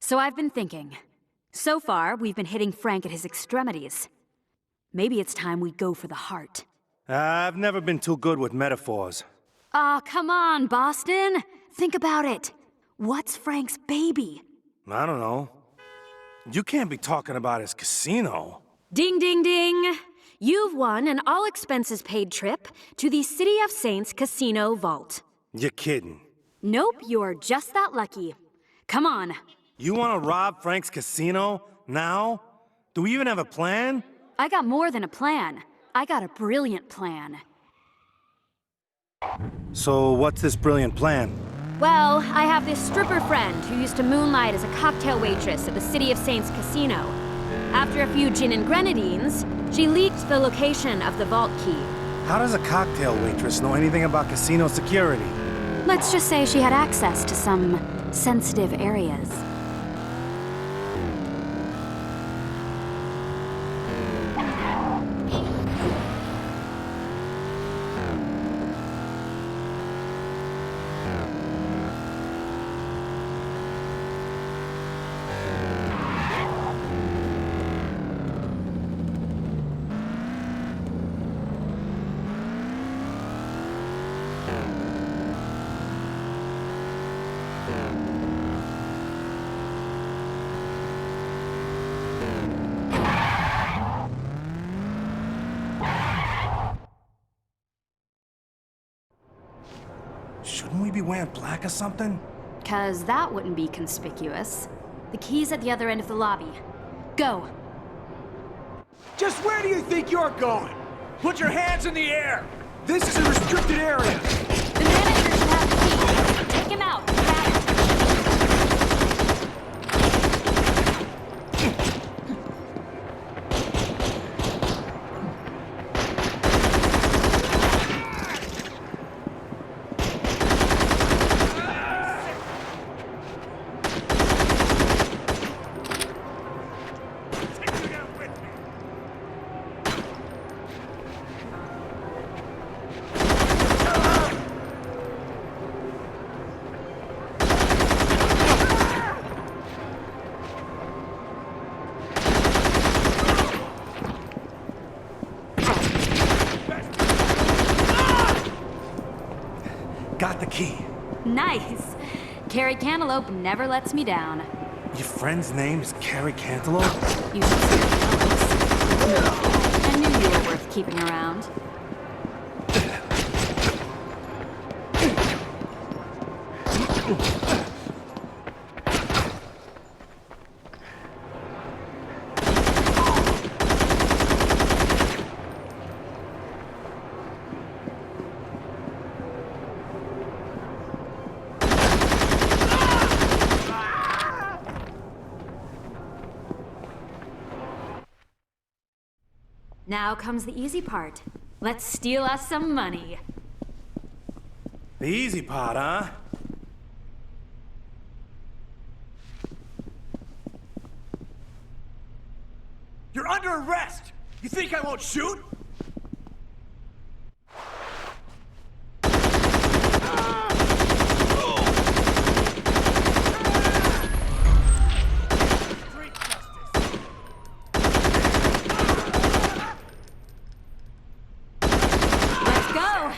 So I've been thinking. So far, we've been hitting Frank at his extremities. Maybe it's time we go for the heart. I've never been too good with metaphors. Aw, come on, Boston! Think about it. What's Frank's baby? I don't know. You can't be talking about his casino. Ding, ding, ding! You've won an all-expenses-paid trip to the City of Saints Casino Vault. You're kidding. Nope, you're just that lucky. Come on. You want to rob Frank's casino? Now? Do we even have a plan? I got more than a plan. I got a brilliant plan. So what's this brilliant plan? Well, I have this stripper friend who used to moonlight as a cocktail waitress at the City of Saints Casino. After a few gin and grenadines, she leaked the location of the vault key. How does a cocktail waitress know anything about casino security? Let's just say she had access to some sensitive areas. Shouldn't we be wearing black or something? 'Cause that wouldn't be conspicuous. The key's at the other end of the lobby. Go! Just where do you think you're going? Put your hands in the air! This is a restricted area! The manager should have the key. Take him out. Grab it. Got the key. Nice. Carrie Cantaloupe never lets me down. Your friend's name is Carrie Cantaloupe? You should see her clothes. I knew you were worth keeping around. Now comes the easy part. Let's steal us some money. The easy part, huh? You're under arrest! You think I won't shoot? Street justice. Let's go!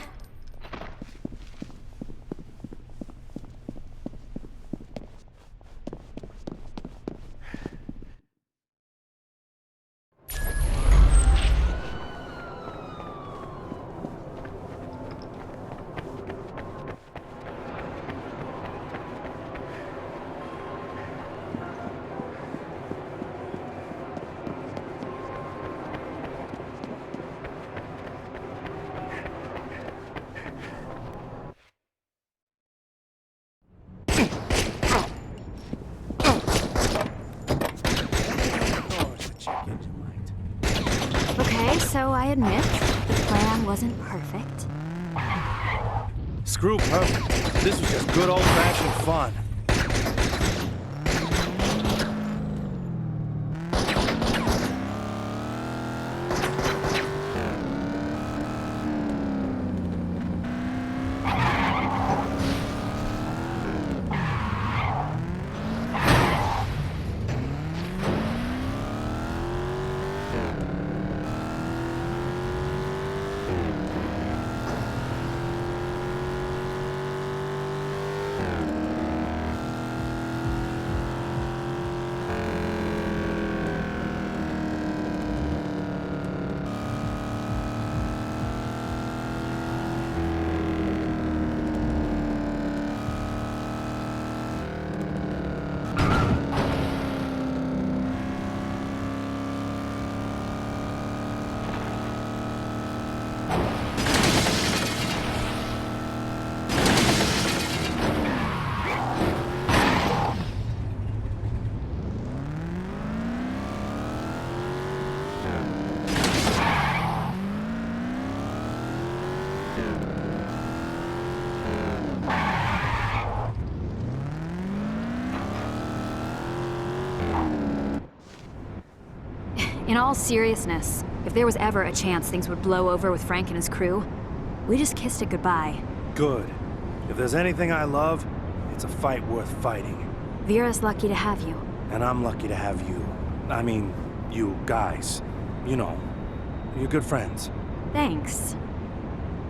Okay, so I admit, the plan wasn't perfect. Screw perfect. This was just good old-fashioned fun. In all seriousness, if there was ever a chance things would blow over with Frank and his crew, we just kissed it goodbye. Good. If there's anything I love, it's a fight worth fighting. Vera's lucky to have you. And I'm lucky to have you. I mean, you guys. You know, you're good friends. Thanks.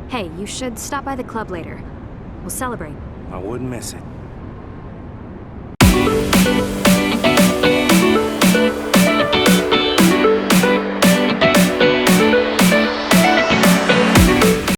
Hey, you should stop by the club later. We'll celebrate. I wouldn't miss it.